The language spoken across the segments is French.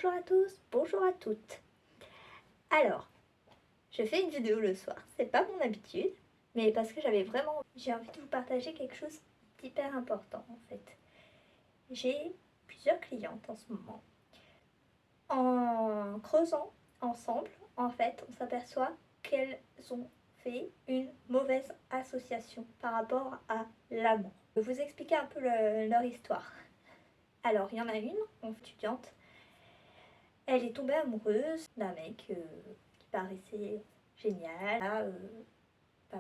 Bonjour à tous, bonjour à toutes. Alors, je fais une vidéo le soir, c'est pas mon habitude, mais parce que j'ai envie de vous partager quelque chose d'hyper important en fait. J'ai plusieurs clientes en ce moment. En creusant ensemble, en fait, on s'aperçoit qu'elles ont fait une mauvaise association par rapport à l'amour. Je vais vous expliquer un peu leur histoire. Alors, il y en a une étudiante. Elle est tombée amoureuse d'un mec qui paraissait génial.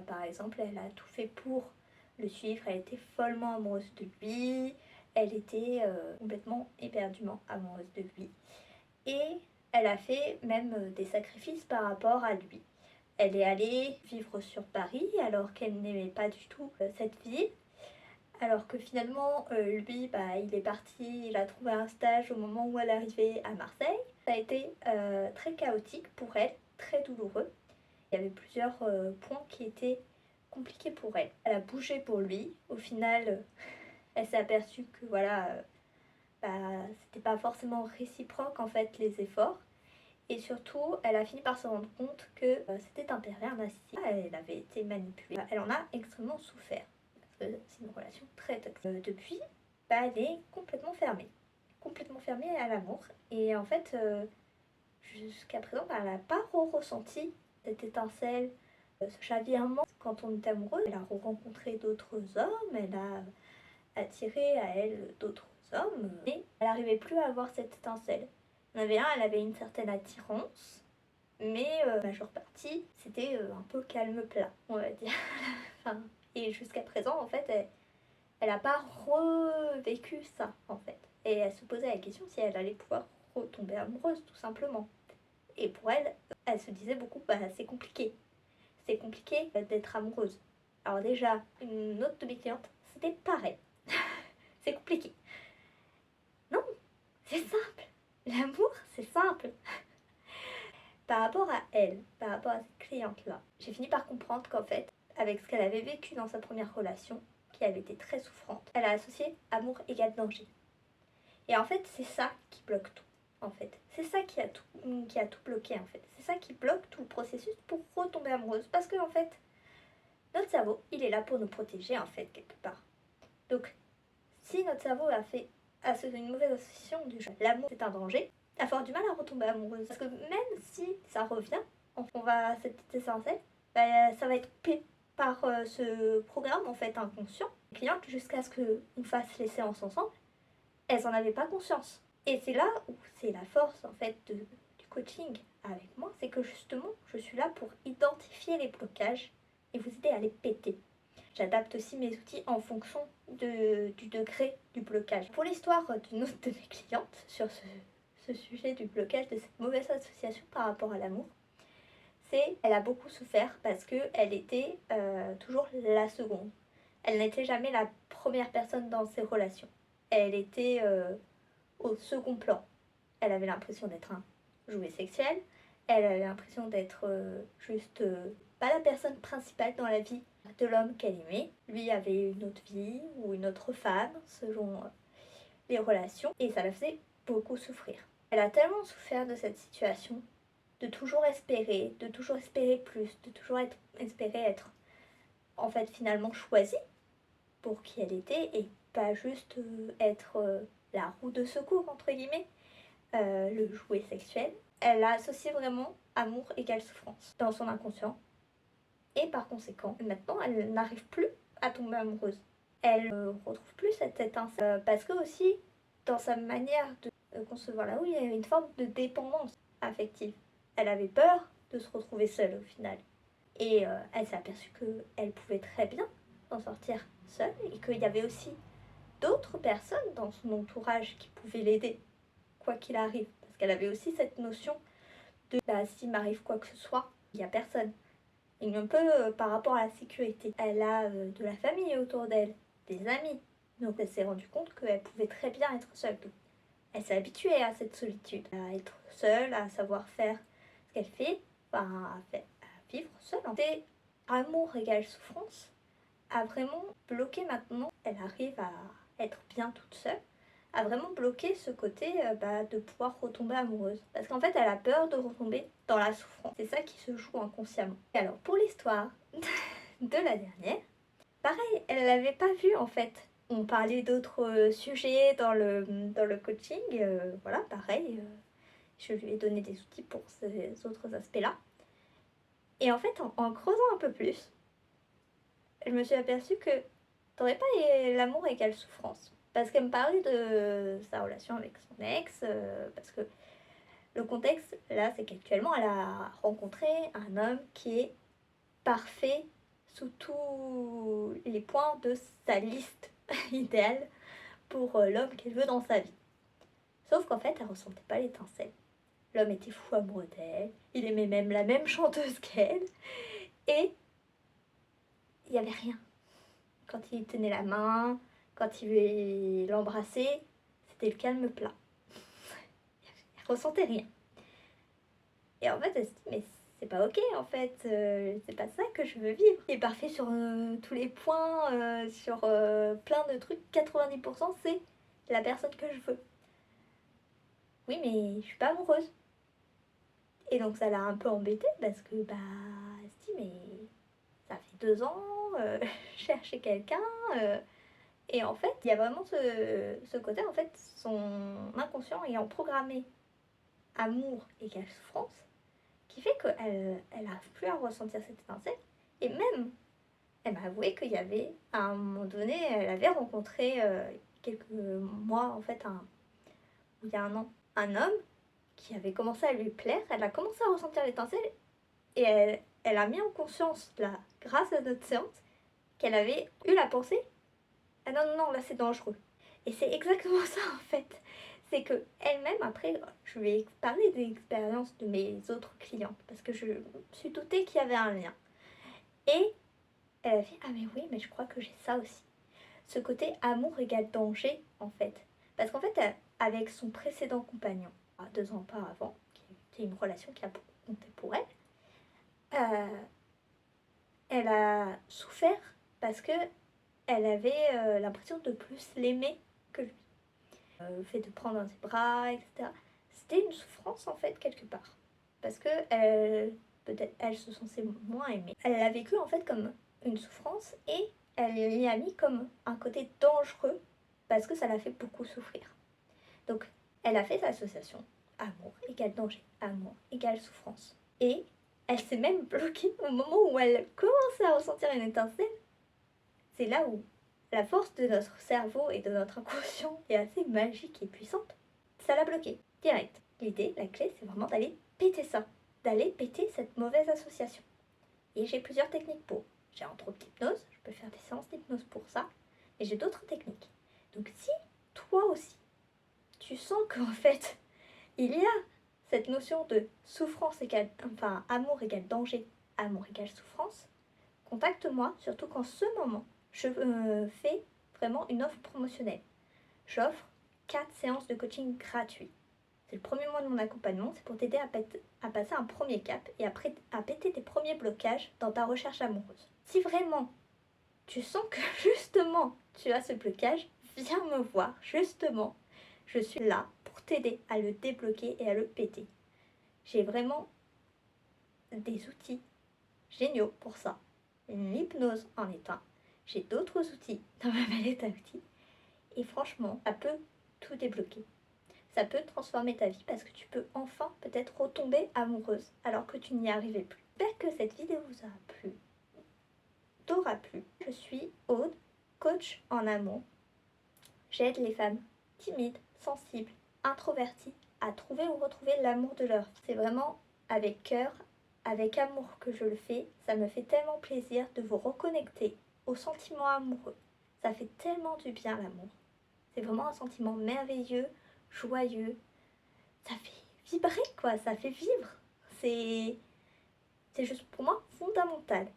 Par exemple, elle a tout fait pour le suivre. Elle était follement amoureuse de lui. Elle était complètement éperdument amoureuse de lui. Et elle a fait même des sacrifices par rapport à lui. Elle est allée vivre sur Paris alors qu'elle n'aimait pas du tout cette ville. Alors que finalement, lui, il est parti, il a trouvé un stage au moment où elle arrivait à Marseille. Ça a été très chaotique pour elle, très douloureux. Il y avait plusieurs points qui étaient compliqués pour elle. Elle a bougé pour lui. Au final, elle s'est aperçue que c'était pas forcément réciproque en fait les efforts. Et surtout, elle a fini par se rendre compte que c'était un pervers narcissique. Elle avait été manipulée. Elle en a extrêmement souffert. Parce que c'est une relation très toxique. Depuis, elle est complètement fermée. Complètement fermée à l'amour. Et en fait, jusqu'à présent, elle n'a pas ressenti cette étincelle, ce chavirement quand on est amoureux. Elle a rencontré d'autres hommes, elle a attiré à elle d'autres hommes, mais elle n'arrivait plus à avoir cette étincelle. Il y en avait un, elle avait une certaine attirance, mais la majeure partie, c'était un peu calme plat, on va dire. Enfin, et jusqu'à présent, en fait, elle n'a pas revécu ça, en fait. Et elle se posait la question si elle allait pouvoir retomber amoureuse, tout simplement. Et pour elle, elle se disait beaucoup, c'est compliqué. C'est compliqué d'être amoureuse. Alors déjà, une autre de mes clientes, c'était pareil. C'est compliqué. Non, c'est simple. L'amour, c'est simple. Par rapport à elle, par rapport à cette cliente-là, j'ai fini par comprendre qu'en fait, avec ce qu'elle avait vécu dans sa première relation, qui avait été très souffrante, elle a associé amour égale danger. Et en fait, c'est ça qui bloque tout. En fait, c'est ça qui a tout bloqué en fait. C'est ça qui bloque tout le processus pour retomber amoureuse. Parce que en fait, notre cerveau, il est là pour nous protéger en fait quelque part. Donc, si notre cerveau a une mauvaise association du genre l'amour c'est un danger, elle va avoir du mal à retomber amoureuse. Parce que même si ça revient, on va cette petite essentielle, ça va être coupé par ce programme en fait inconscient. Les clientes, jusqu'à ce qu'on fasse les séances ensemble, elles n'en avaient pas conscience. Et c'est là où c'est la force en fait du coaching avec moi, c'est que justement je suis là pour identifier les blocages et vous aider à les péter. J'adapte aussi mes outils en fonction du degré du blocage. Pour l'histoire d'une autre de mes clientes sur ce sujet du blocage, de cette mauvaise association par rapport à l'amour, elle a beaucoup souffert parce qu'elle était toujours la seconde. Elle n'était jamais la première personne dans ses relations. Elle était au second plan. Elle avait l'impression d'être un jouet sexuel. Elle avait l'impression d'être juste pas la personne principale dans la vie de l'homme qu'elle aimait. Lui avait une autre vie ou une autre femme selon les relations et ça la faisait beaucoup souffrir. Elle a tellement souffert de cette situation, de toujours espérer plus, de toujours espérer être en fait finalement choisie pour qui elle était et pas juste être la roue de secours entre guillemets, le jouet sexuel. Elle a associé vraiment amour égale souffrance dans son inconscient et par conséquent maintenant elle n'arrive plus à tomber amoureuse. Elle ne retrouve plus cette étincelle parce que aussi dans sa manière de concevoir l'amour il y avait une forme de dépendance affective. Elle avait peur de se retrouver seule au final et elle s'est aperçue qu'elle pouvait très bien s'en sortir seule et qu'il y avait aussi d'autres personnes dans son entourage qui pouvaient l'aider quoi qu'il arrive parce qu'elle avait aussi cette notion de s'il m'arrive quoi que ce soit il n'y a personne. Et un peu par rapport à la sécurité. Elle a de la famille autour d'elle, des amis. Donc elle s'est rendue compte qu'elle pouvait très bien être seule. Donc, elle s'est habituée à cette solitude, à être seule, à savoir faire ce qu'elle fait, à vivre seule. Et amour égale souffrance a vraiment bloqué maintenant. Elle arrive à être bien toute seule, a vraiment bloqué ce côté de pouvoir retomber amoureuse. Parce qu'en fait, elle a peur de retomber dans la souffrance. C'est ça qui se joue inconsciemment. Et alors, pour l'histoire de la dernière, pareil, elle l'avait pas vu en fait. On parlait d'autres sujets dans le coaching. Voilà, pareil, je lui ai donné des outils pour ces autres aspects-là. Et en fait, en creusant un peu plus, je me suis aperçue que t'aurais pas l'amour égale souffrance. Parce qu'elle me parlait de sa relation avec son ex, parce que le contexte, là, c'est qu'actuellement, elle a rencontré un homme qui est parfait sous tous les points de sa liste idéale pour l'homme qu'elle veut dans sa vie. Sauf qu'en fait, elle ressentait pas l'étincelle. L'homme était fou amoureux d'elle, il aimait même la même chanteuse qu'elle, et il n'y avait rien. Quand il tenait la main, quand il l'embrassait, c'était le calme plat. Elle ressentait rien. Et en fait, elle se dit, mais c'est pas ok en fait, c'est pas ça que je veux vivre. Il est parfait sur tous les points, sur plein de trucs, 90% c'est la personne que je veux. Oui, mais je suis pas amoureuse. Et donc ça l'a un peu embêtée parce que elle se dit, mais ça fait 2 ans, je cherchais quelqu'un. Et en fait, il y a vraiment ce côté, en fait, son inconscient ayant programmé amour égale souffrance, qui fait qu'elle n'arrive plus à ressentir cette étincelle. Et même, elle m'a avoué qu'il y avait, à un moment donné, elle avait rencontré quelques mois, en fait, il y a un an, un homme qui avait commencé à lui plaire. Elle a commencé à ressentir l'étincelle et elle a mis en conscience, là, grâce à notre séance, qu'elle avait eu la pensée, ah non, non, non, là c'est dangereux. Et c'est exactement ça en fait. C'est que elle-même, après, je lui ai parlé des expériences de mes autres clientes parce que je me suis doutée qu'il y avait un lien. Et elle a fait, ah mais oui, mais je crois que j'ai ça aussi. Ce côté amour égale danger en fait. Parce qu'en fait, avec son précédent compagnon, 2 ans auparavant, qui était une relation qui a compté pour elle, elle a souffert parce que elle avait l'impression de plus l'aimer que lui. Le fait de prendre dans ses bras, etc. C'était une souffrance en fait quelque part. Parce que peut-être elle se sentait moins aimée. Elle l'a vécu en fait comme une souffrance et elle l'y a mis comme un côté dangereux parce que ça l'a fait beaucoup souffrir. Donc elle a fait l'association amour égale danger, amour égale souffrance. Et elle s'est même bloquée au moment où elle commençait à ressentir une étincelle. C'est là où la force de notre cerveau et de notre inconscient est assez magique et puissante. Ça l'a bloqué, direct. L'idée, la clé, c'est vraiment d'aller péter ça, d'aller péter cette mauvaise association. Et j'ai plusieurs techniques pour. J'ai entre autres l'hypnose, je peux faire des séances d'hypnose pour ça, et j'ai d'autres techniques. Donc si toi aussi, tu sens qu'en fait, il y a cette notion de souffrance égale, enfin amour égale danger, amour égale souffrance, contacte-moi, surtout qu'en ce moment, je fais vraiment une offre promotionnelle. J'offre 4 séances de coaching gratuits. C'est le premier mois de mon accompagnement, c'est pour t'aider à passer un premier cap et après à péter tes premiers blocages dans ta recherche amoureuse. Si vraiment tu sens que justement tu as ce blocage, viens me voir. Justement, je suis là pour t'aider à le débloquer et à le péter. J'ai vraiment des outils géniaux pour ça. L'hypnose en est un. J'ai d'autres outils dans ma mallette à outils. Et franchement, ça peut tout débloquer. Ça peut transformer ta vie parce que tu peux enfin peut-être retomber amoureuse alors que tu n'y arrivais plus. J'espère que cette vidéo vous a plu, t'aura plu. Je suis Aude, coach en amour. J'aide les femmes timides, sensibles, introverties à trouver ou retrouver l'amour de leur vie. C'est vraiment avec cœur, avec amour que je le fais. Ça me fait tellement plaisir de vous reconnecter aux sentiments amoureux. Ça fait tellement du bien l'amour. C'est vraiment un sentiment merveilleux, joyeux. Ça fait vibrer quoi, ça fait vivre. C'est juste pour moi fondamental.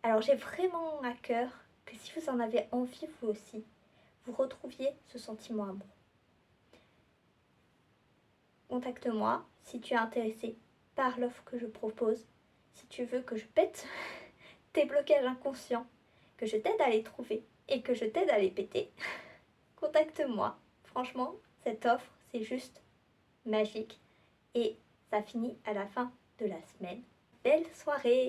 Alors j'ai vraiment à cœur que si vous en avez envie vous aussi, vous retrouviez ce sentiment amoureux. Contacte-moi si tu es intéressé par l'offre que je propose, si tu veux que je pète tes blocages inconscients, que je t'aide à les trouver et que je t'aide à les péter. Contacte-moi. Franchement, cette offre, c'est juste magique. Et ça finit à la fin de la semaine. Belle soirée!